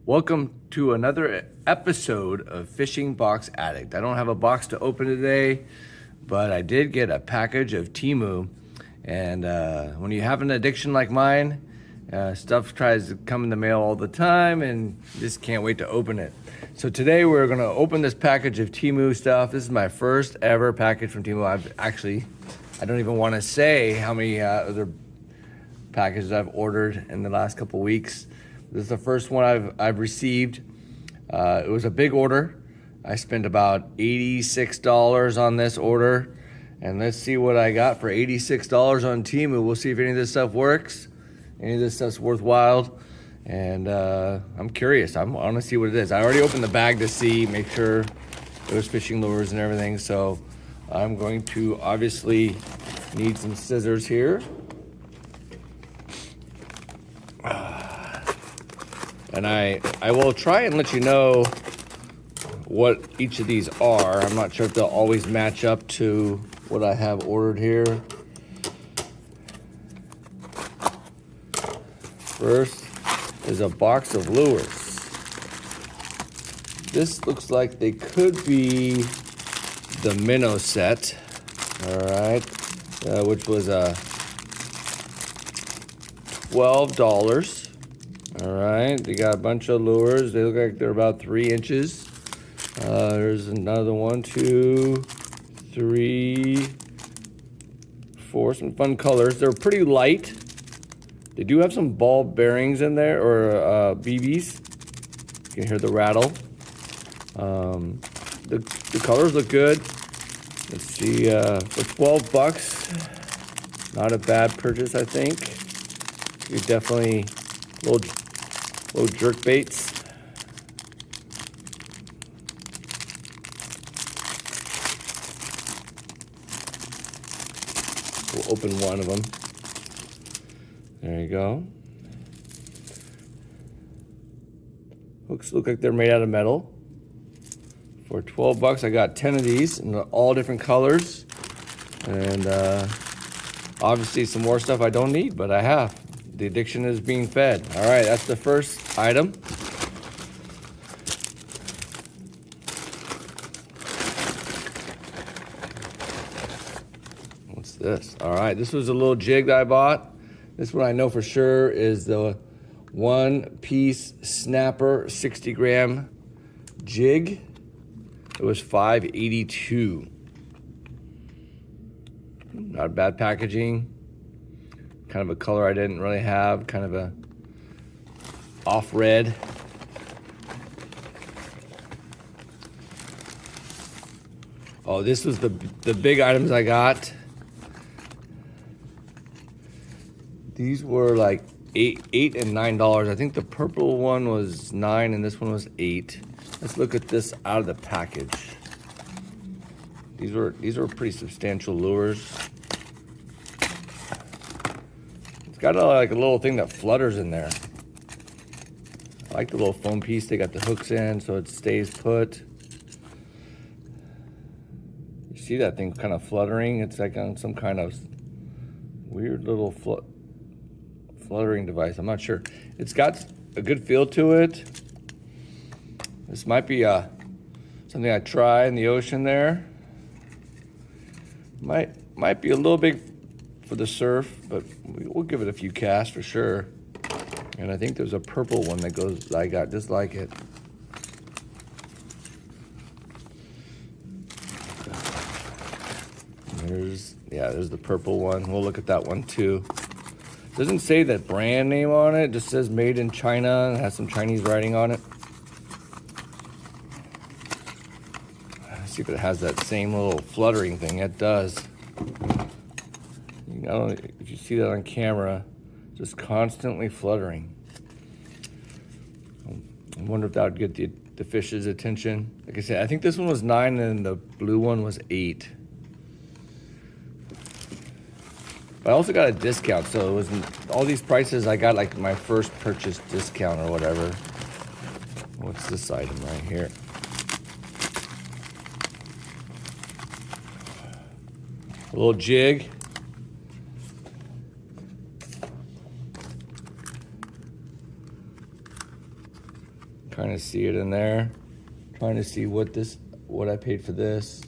Welcome to another episode of Fishing Box Addict. I don't have a box to open today, but I did get a package of Temu. And when you have an addiction like mine, stuff tries to come in the mail all the time and just can't wait to open it. So today we're gonna open this package of Temu stuff. This is my first ever package from Temu. I don't even wanna say how many other packages I've ordered in the last couple weeks. This is the first one I've received. It was a big order. I spent about $86 on this order. And let's see what I got for $86 on Temu. We'll see if any of this stuff works. Any of this stuff's worthwhile. And I'm curious. I want to see what it is. I already opened the bag to see, make sure there was fishing lures and everything. So I'm going to obviously need some scissors here. And I will try and let you know what each of these are. I'm not sure if they'll always match up to what I have ordered here. First is a box of lures. This looks like they could be the minnow set, all right, which was $12. All right, they got a bunch of lures. They look like they're about 3 inches. There's another 1, 2, 3, 4. Some fun colors. They're pretty light. They do have some ball bearings in there, or BBs. You can hear the rattle. The colors look good. Let's see, for $12, not a bad purchase, I think. You definitely little jerk baits. We'll open one of them. There you go. Hooks look like they're made out of metal. For $12, I got 10 of these in all different colors. And obviously some more stuff I don't need, but I have. The addiction is being fed. All right, that's the first item. What's this? All right, this was a little jig that I bought. This one I know for sure is the one-piece snapper 60-gram jig. It was $5.82. Not bad packaging. Kind of a color I didn't really have, kind of a off red. Oh, this was the big items I got. These were like $8 and $9. I think the purple one was $9 and this one was $8. Let's look at this out of the package. These were pretty substantial lures. Got like a little thing that flutters in there. I like the little foam piece they got the hooks in so it stays put. You see that thing kind of fluttering? It's like on some kind of weird little fluttering device. I'm not sure. It's got a good feel to it. This might be something I try in the ocean there. Might be a little big for the surf, but we'll give it a few casts for sure. And I think there's a purple one that I got just like it. There's the purple one. We'll look at that one too. Doesn't say that brand name on it, just says made in China and has some Chinese writing on it. Let's see if it has that same little fluttering thing. It does. I don't know if you see that on camera, just constantly fluttering. I wonder if that would get the fish's attention. Like I said, I think this one was 9 and the blue one was 8. But I also got a discount, so it wasn't all these prices. I got like my first purchase discount or whatever. What's this item right here? A little jig. Kind of see it in there. Trying to see what I paid for this.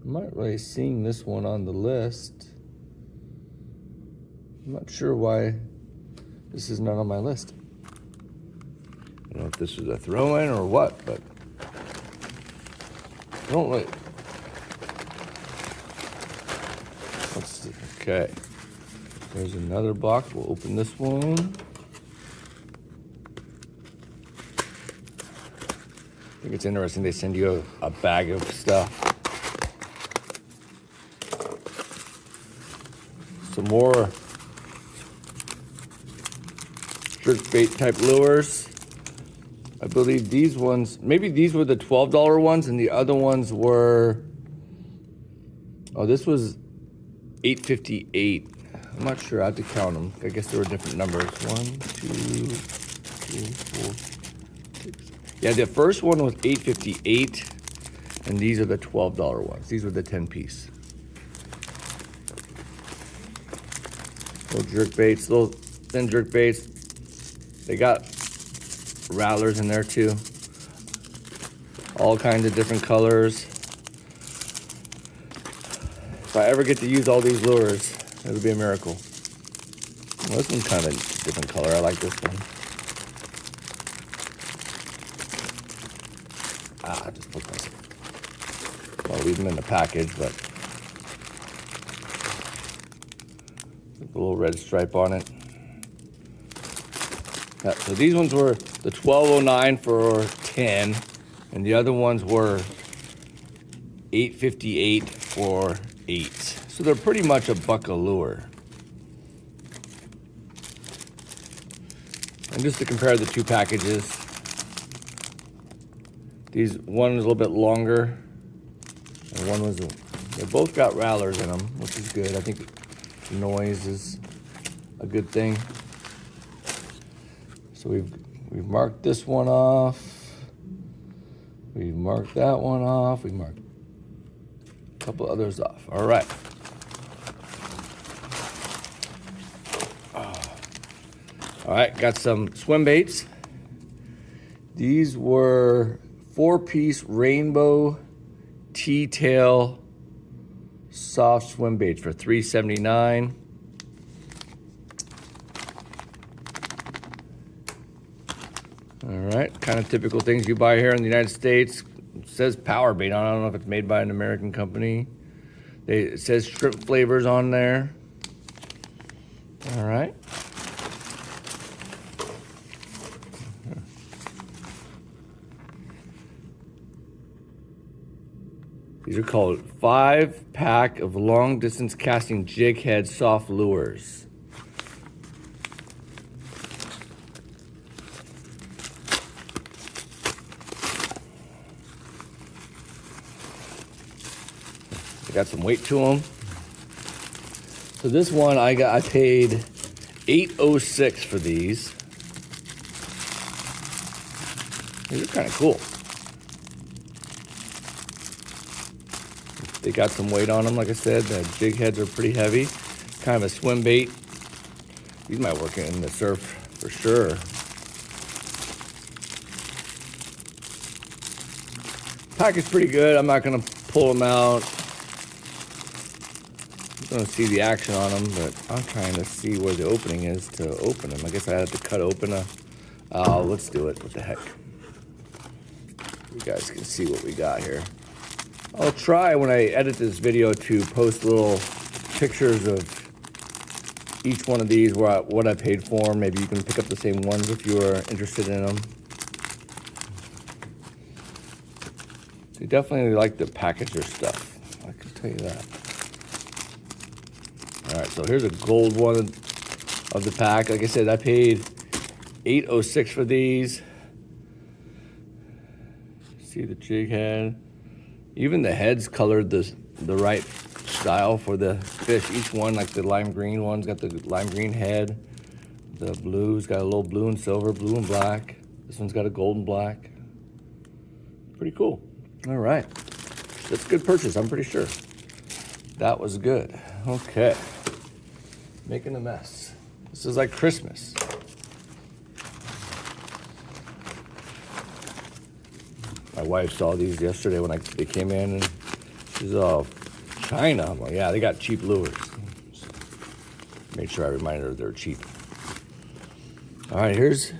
I'm not really seeing this one on the list. I'm not sure why this is not on my list. I don't know if this was a throw-in or what, but I don't really. Let's see. Okay. There's another box. We'll open this one. I think it's interesting they send you a bag of stuff. Some more jerkbait type lures. I believe these ones, maybe these were the $12 ones and the other ones were, oh, this was $8.58. I'm not sure, I have to count them. I guess there were different numbers. 1, 2, 3, 4, 6. Yeah, the first one was $8.58 and these are the $12 ones. These were the 10-piece. Little jerk baits, little thin jerk baits. They got rattlers in there too. All kinds of different colors. If I ever get to use all these lures, it'll be a miracle. Well, this one's kind of a different color. I like this one. I just put myself. I'll leave them in the package, but a little red stripe on it. Yeah, so these ones were the $12.09 for 10, and the other ones were $8.58 for 8. So they're pretty much a buck a lure. And just to compare the two packages, one was a little bit longer, and one was they both got rattlers in them, which is good. I think noise is a good thing. So we've marked this one off. We've marked that one off. We marked a couple others off. All right. All right, got some swim baits. These were 4-piece rainbow T-tail soft swim baits for $3.79. All right, kind of typical things you buy here in the United States. It says power bait on it. I don't know if it's made by an American company. It says shrimp flavors on there. All right. These are called 5-pack of long-distance casting jig head soft lures. They got some weight to them. So this one I paid $8.06 for these. These are kind of cool. They got some weight on them, like I said. The jig heads are pretty heavy. Kind of a swim bait. These might work in the surf for sure. Package pretty good. I'm not gonna pull them out. I'm gonna see the action on them, but I'm trying to see where the opening is to open them. I guess I had to cut open let's do it. What the heck? You guys can see what we got here. I'll try when I edit this video to post little pictures of each one of these, what I paid for them. Maybe you can pick up the same ones if you are interested in them. They definitely like to package their stuff. I can tell you that. All right, so here's a gold one of the pack. Like I said, I paid $8.06 for these. See the jig head. Even the heads colored the right style for the fish. Each one, like the lime green one's got the lime green head. The blue's got a little blue and silver, blue and black. This one's got a gold and black. Pretty cool. All right. That's a good purchase, I'm pretty sure. That was good. Okay. Making a mess. This is like Christmas. My wife saw these yesterday when they came in, and she's all China. I'm like, yeah, they got cheap lures. So made sure I reminded her they're cheap. All right, here's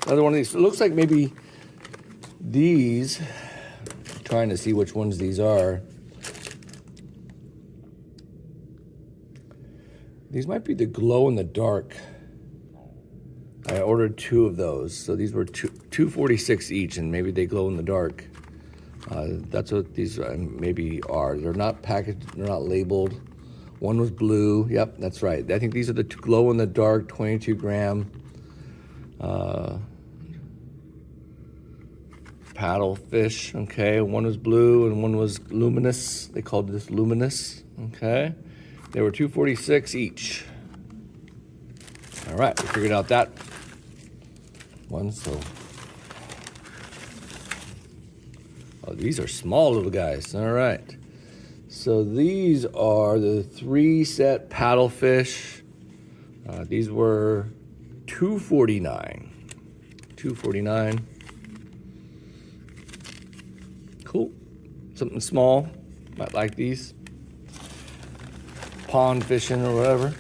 another one of these. It looks like maybe these, trying to see which ones these are. These might be the glow in the dark. I ordered 2 of those, so these were $2.46 each, and maybe they glow in the dark. That's what these maybe are. They're not packaged, they're not labeled. One was blue. Yep, that's right. I think these are the glow in the dark 22 gram paddle fish. Okay, one was blue and one was luminous. They called this luminous. Okay, they were $2.46 each. All right, we figured out that one. So, oh, these are small little guys. All right. So these are the 3-set paddlefish. These were $2.49. $2.49. Cool. Something small. Might like these. Pond fishing or whatever.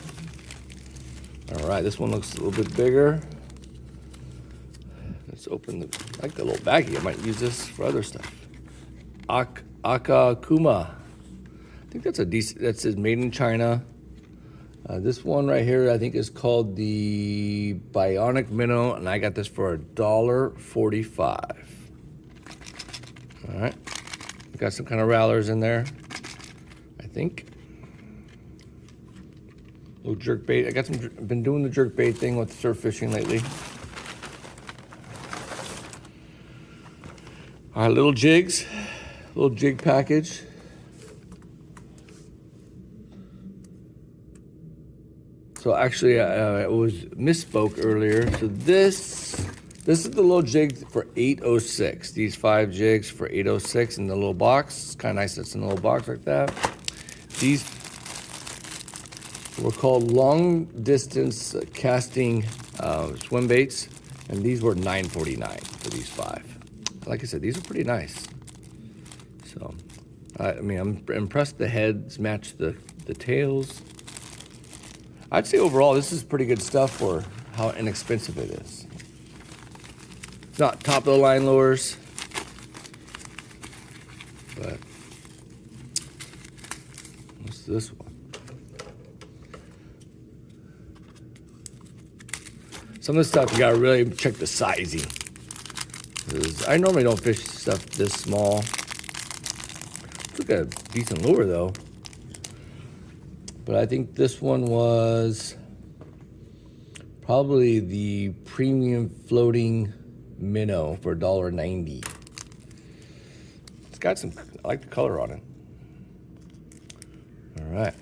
All right, this one looks a little bit bigger. Let's open the, I like the little baggie. I might use this for other stuff. Akakuma. I think that's a decent, that says made in China. This one right here, I think is called the Bionic Minnow, and I got this for $1.45. All right, got some kind of rowlers in there, I think. Little jerk bait. I've been doing the jerk bait thing with surf fishing lately. All right, little jigs, little jig package. So actually, I was misspoke earlier. So this is the little jig for $8.06. These 5 jigs for $8.06 in the little box. It's kind of nice. It's in a little box like that. These were called long distance casting swim baits, and these were $9.49 for these 5. Like I said, these are pretty nice. So, I mean, I'm impressed. The heads match the tails. I'd say overall, this is pretty good stuff for how inexpensive it is. It's not top of the line lures, but what's this one? Some of the stuff you gotta really check the sizing. I normally don't fish stuff this small. It's like a decent lure though. But I think this one was probably the premium floating minnow for $1.90. It's got some, I like the color on it. All right.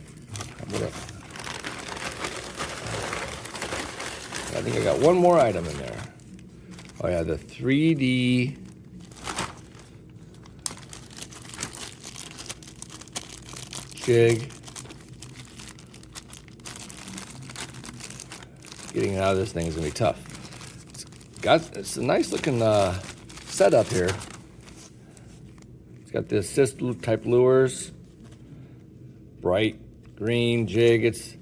I think I got one more item in there. Oh yeah, the 3D jig. Getting out of this thing is gonna be tough. It's a nice looking setup here. It's got the assist type lures, bright green jig. It's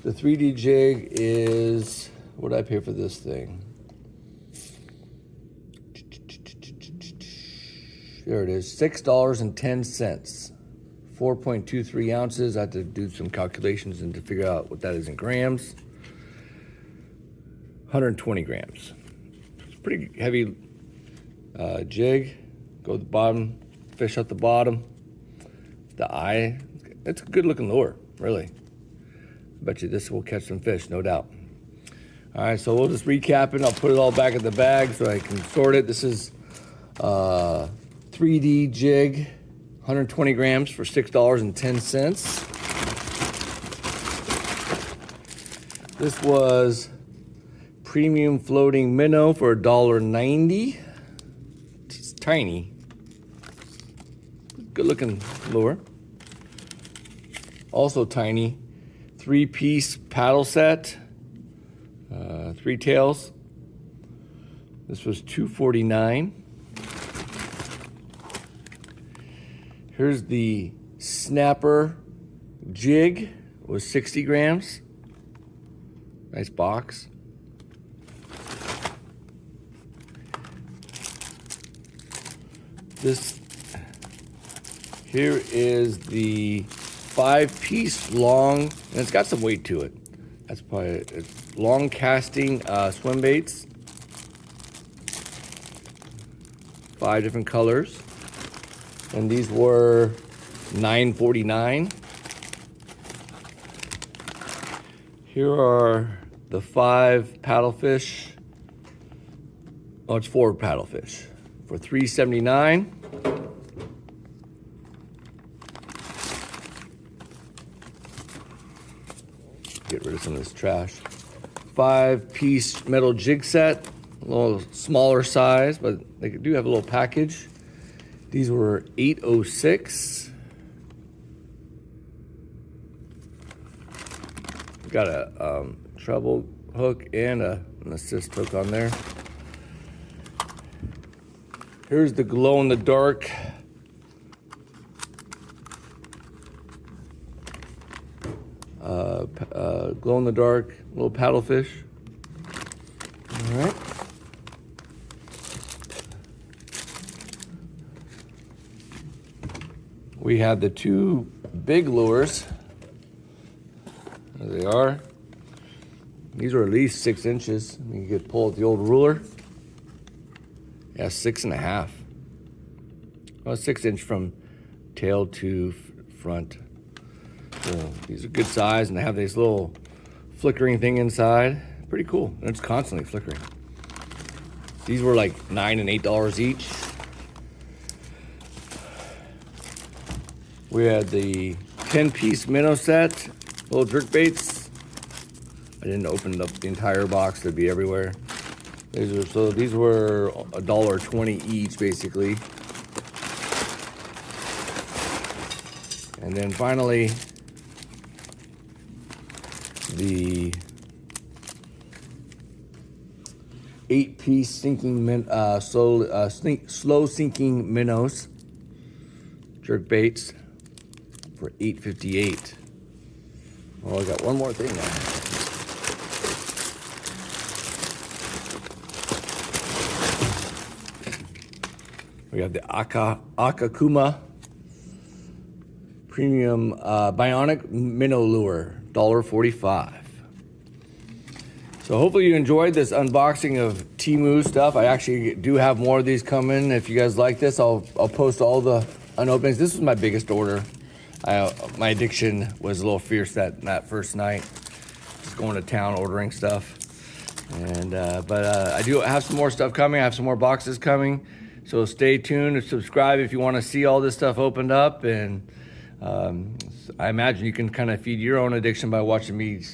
the 3D jig is, what did I pay for this thing? There it is, $6.10. 4.23 ounces. I had to do some calculations and to figure out what that is in grams. 120 grams. It's a pretty heavy jig. Go to the bottom, fish at the bottom. The eye, it's a good looking lure, really. I bet you this will catch some fish, no doubt. All right, so we'll just recap it. I'll put it all back in the bag so I can sort it. This is 3D jig, 120 grams for $6.10. This was premium floating minnow for $1.90. It's tiny. Good looking lure. Also tiny. 3-piece paddle set. Three Tails. This was $2.49. Here's the Snapper Jig. It was 60 grams. Nice box. This here is the 5-piece long, and it's got some weight to it. That's probably it's long casting swim baits. 5 different colors, and these were $9.49. Here are the 5 paddlefish. Oh, it's 4 paddlefish for $3.79. Get rid of some of this trash. 5-piece metal jig set, a little smaller size, but they do have a little package. These were $8.06. Got a treble hook and an assist hook on there. Here's the glow-in-the-dark glow-in-the-dark little paddlefish. All right. We have the 2 big lures. There they are. These are at least 6 inches. You could pull out the old ruler. Yeah, 6.5. Well, 6 inch from tail to front. So these are good size, and they have this little flickering thing inside. Pretty cool. And it's constantly flickering. These were like $9 and $8 each. We had the 10-piece minnow set, little jerk baits. I didn't open up the entire box; they'd be everywhere. These were $1.20 each, basically. And then finally, the 8-piece sinking slow sinking minnows jerk baits for $8.58. Oh, I got one more thing now. We have the Akakuma Premium Bionic Minnow Lure, $1.45. So hopefully you enjoyed this unboxing of Temu stuff. I actually do have more of these coming. If you guys like this, I'll post all the unopenings. This was my biggest order. My addiction was a little fierce that first night, just going to town ordering stuff. And but I do have some more stuff coming. I have some more boxes coming. So stay tuned and subscribe if you want to see all this stuff opened up. And I imagine you can kind of feed your own addiction by watching me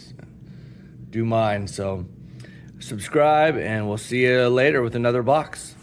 do mine. So subscribe, and we'll see you later with another box.